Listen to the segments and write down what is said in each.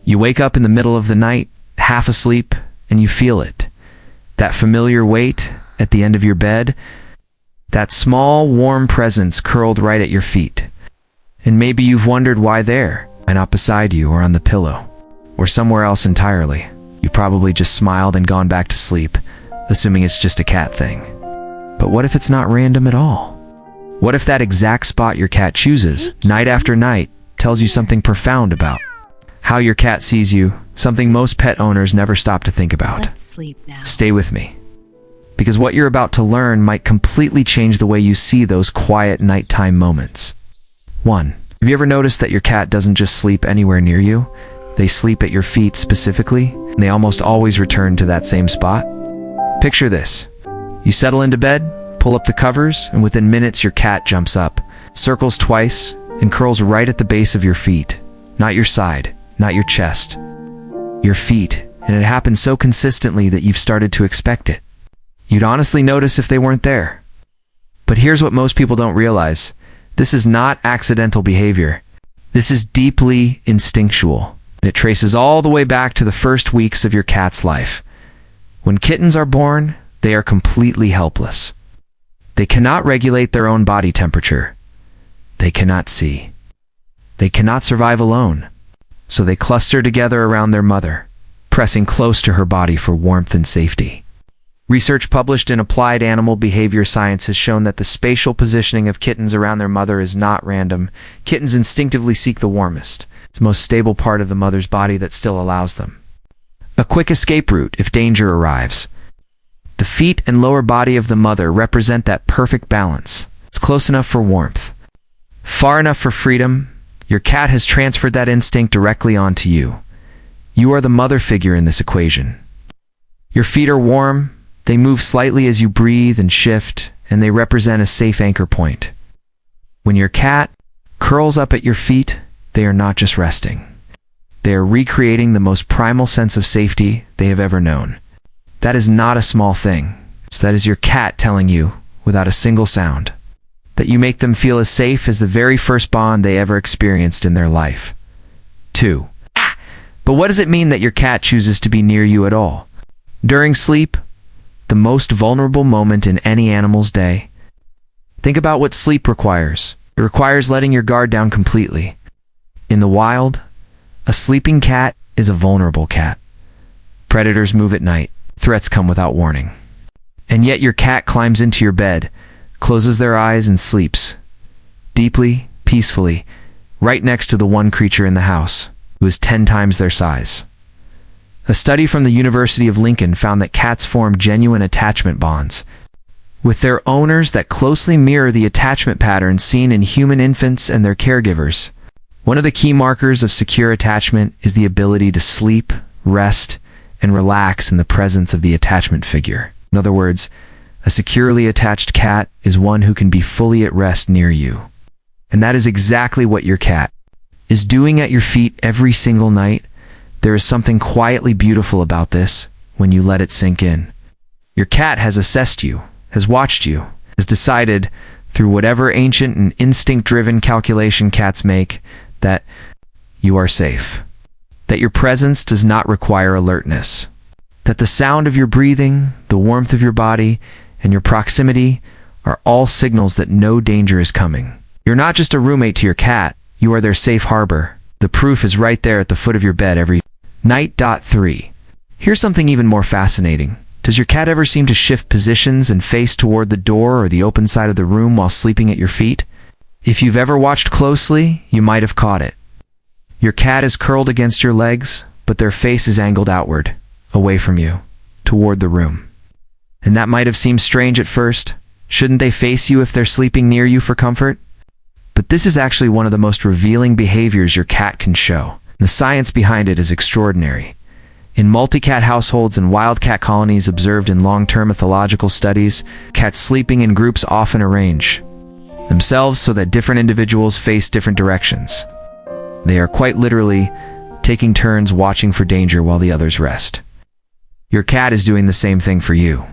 You wake up in the middle of the night, half asleep, and you feel it. That familiar weight at the end of your bed, that small, warm presence curled right at your feet. And maybe you've wondered why there, why not beside you or on the pillow, or somewhere else entirely. You probably just smiled and gone back to sleep, assuming it's just a cat thing. But what if it's not random at all? What if that exact spot your cat chooses, night after night, tells you something profound about how your cat sees you, something most pet owners never stop to think about? Let's sleep now. Stay with me, because what you're about to learn might completely change the way you see those quiet nighttime moments. 1. Have you ever noticed that your cat doesn't just sleep anywhere near you? They sleep at your feet specifically, and they almost always return to that same spot. Picture this. You settle into bed, pull up the covers, and within minutes your cat jumps up, circles twice, and curls right at the base of your feet. Not your side, not your chest. Your feet, and it happens so consistently that you've started to expect it. You'd honestly notice if they weren't there. But here's what most people don't realize. This is not accidental behavior. This is deeply instinctual. And it traces all the way back to the first weeks of your cat's life. When kittens are born, they are completely helpless. They cannot regulate their own body temperature. They cannot see. They cannot survive alone. So they cluster together around their mother, pressing close to her body for warmth and safety. Research published in Applied Animal Behavior Science has shown that the spatial positioning of kittens around their mother is not random. Kittens instinctively seek the warmest, it's the most stable part of the mother's body that still allows them a quick escape route if danger arrives. The feet and lower body of the mother represent that perfect balance. It's close enough for warmth, far enough for freedom. Your cat has transferred that instinct directly onto you. You are the mother figure in this equation. Your feet are warm. They move slightly as you breathe and shift, and they represent a safe anchor point. When your cat curls up at your feet, they are not just resting. They are recreating the most primal sense of safety they have ever known. That is not a small thing. That is your cat telling you, without a single sound, that you make them feel as safe as the very first bond they ever experienced in their life. 2. But what does it mean that your cat chooses to be near you at all? During sleep, the most vulnerable moment in any animal's day. Think about what sleep requires. It requires letting your guard down completely. In the wild, a sleeping cat is a vulnerable cat. Predators move at night. Threats come without warning. And yet your cat climbs into your bed, closes their eyes and sleeps, deeply, peacefully, right next to the one creature in the house, who is 10 times their size. A study from the University of Lincoln found that cats form genuine attachment bonds with their owners that closely mirror the attachment patterns seen in human infants and their caregivers. One of the key markers of secure attachment is the ability to sleep, rest, and relax in the presence of the attachment figure. In other words, a securely attached cat is one who can be fully at rest near you. And that is exactly what your cat is doing at your feet every single night. There is something quietly beautiful about this when you let it sink in. Your cat has assessed you, has watched you, has decided, through whatever ancient and instinct-driven calculation cats make, that you are safe. That your presence does not require alertness. That the sound of your breathing, the warmth of your body, and your proximity are all signals that no danger is coming. You're not just a roommate to your cat, you are their safe harbor. The proof is right there at the foot of your bed every night. 3. Here's something even more fascinating. Does your cat ever seem to shift positions and face toward the door or the open side of the room while sleeping at your feet? If you've ever watched closely, you might have caught it. Your cat is curled against your legs, but their face is angled outward, away from you, toward the room. And that might have seemed strange at first. Shouldn't they face you if they're sleeping near you for comfort? But this is actually one of the most revealing behaviors your cat can show. The science behind it is extraordinary. In multi-cat households and wild cat colonies observed in long-term ethological studies, cats sleeping in groups often arrange themselves so that different individuals face different directions. They are quite literally taking turns watching for danger while the others rest. Your cat is doing the same thing for you.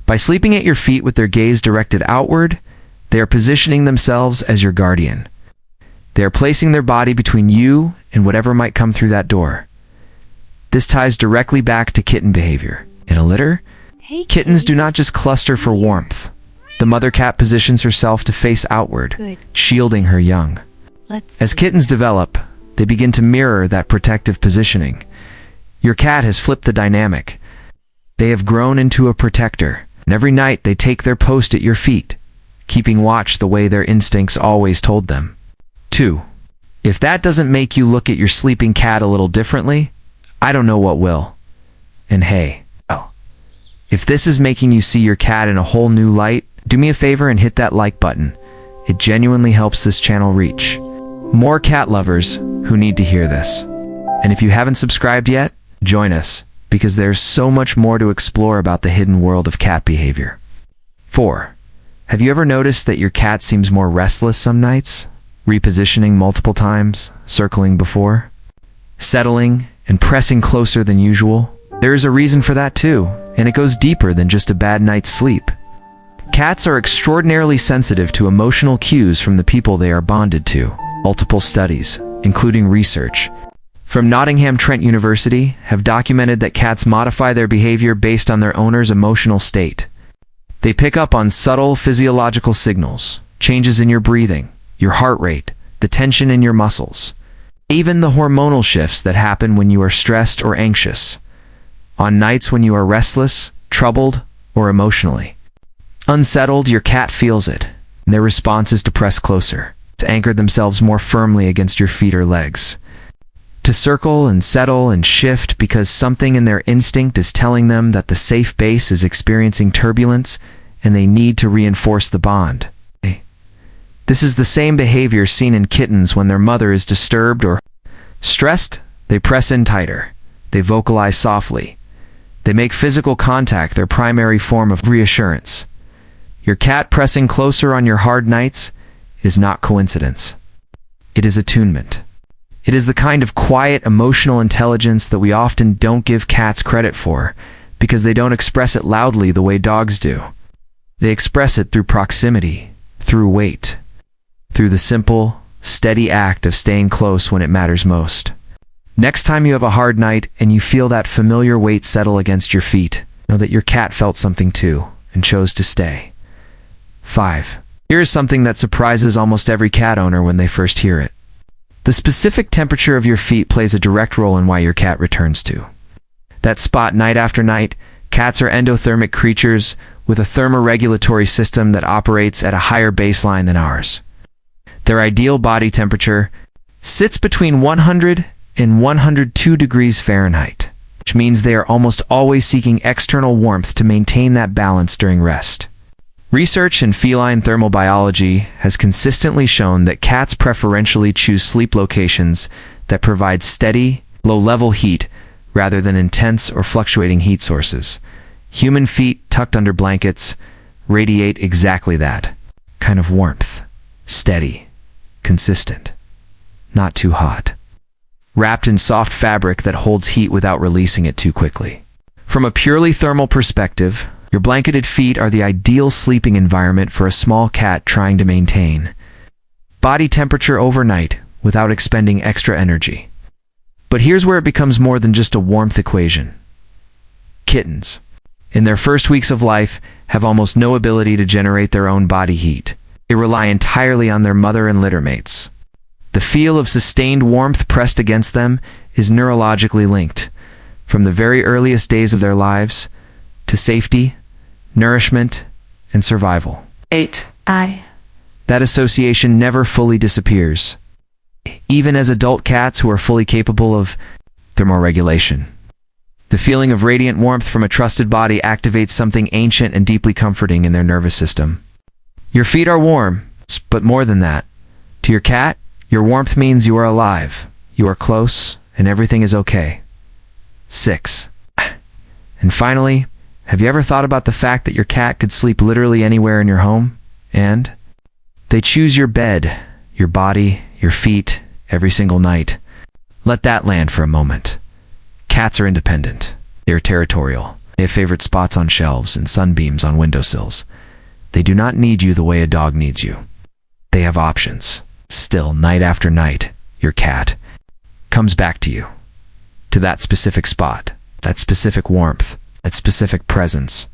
By sleeping at your feet with their gaze directed outward, they are positioning themselves as your guardian. They are placing their body between you and whatever might come through that door. This ties directly back to kitten behavior. In a litter, Hey, kittens kitty. do not just cluster for warmth. The mother cat positions herself to face outward, Good. shielding her young. As kittens develop, they begin to mirror that protective positioning. Your cat has flipped the dynamic. They have grown into a protector, and every night they take their post at your feet, keeping watch the way their instincts always told them. 2. If that doesn't make you look at your sleeping cat a little differently, I don't know what will. And hey, if this is making you see your cat in a whole new light, do me a favor and hit that like button. It genuinely helps this channel reach more cat lovers who need to hear this. And if you haven't subscribed yet, join us, because there's so much more to explore about the hidden world of cat behavior. 4. Have you ever noticed that your cat seems more restless some nights? Repositioning multiple times, circling before, settling, and pressing closer than usual? There is a reason for that too, and it goes deeper than just a bad night's sleep. Cats are extraordinarily sensitive to emotional cues from the people they are bonded to. Multiple studies, including research from Nottingham Trent University, have documented that cats modify their behavior based on their owner's emotional state. They pick up on subtle physiological signals, changes in your breathing, your heart rate, the tension in your muscles, even the hormonal shifts that happen when you are stressed or anxious. On nights when you are restless, troubled, or emotionally unsettled, your cat feels it, and their response is to press closer, to anchor themselves more firmly against your feet or legs, to circle and settle and shift because something in their instinct is telling them that the safe base is experiencing turbulence and they need to reinforce the bond. This is the same behavior seen in kittens when their mother is disturbed or stressed. They press in tighter. They vocalize softly. They make physical contact their primary form of reassurance. Your cat pressing closer on your hard nights is not coincidence. It is attunement. It is the kind of quiet, emotional intelligence that we often don't give cats credit for because they don't express it loudly the way dogs do. They express it through proximity, through weight, through the simple, steady act of staying close when it matters most. Next time you have a hard night and you feel that familiar weight settle against your feet, know that your cat felt something too and chose to stay. 5. Here is something that surprises almost every cat owner when they first hear it. The specific temperature of your feet plays a direct role in why your cat returns to that spot night after night. Cats are endothermic creatures with a thermoregulatory system that operates at a higher baseline than ours. Their ideal body temperature sits between 100 and 102 degrees Fahrenheit, which means they are almost always seeking external warmth to maintain that balance during rest. Research in feline thermal biology has consistently shown that cats preferentially choose sleep locations that provide steady, low-level heat rather than intense or fluctuating heat sources. Human feet tucked under blankets radiate exactly that kind of warmth. Steady, consistent, not too hot. Wrapped in soft fabric that holds heat without releasing it too quickly. From a purely thermal perspective, your blanketed feet are the ideal sleeping environment for a small cat trying to maintain body temperature overnight without expending extra energy. But here's where it becomes more than just a warmth equation. Kittens, in their first weeks of life, have almost no ability to generate their own body heat. They rely entirely on their mother and litter mates. The feel of sustained warmth pressed against them is neurologically linked, from the very earliest days of their lives, to safety, nourishment, and survival. 8. That association never fully disappears, even as adult cats who are fully capable of thermoregulation. The feeling of radiant warmth from a trusted body activates something ancient and deeply comforting in their nervous system. Your feet are warm, but more than that. To your cat, your warmth means you are alive, you are close, and everything is okay. 6. And finally, have you ever thought about the fact that your cat could sleep literally anywhere in your home? And they choose your bed, your body, your feet, every single night. Let that land for a moment. Cats are independent. They are territorial. They have favorite spots on shelves and sunbeams on windowsills. They do not need you the way a dog needs you. They have options. Still, night after night, your cat comes back to you to that specific spot, that specific warmth, that specific presence.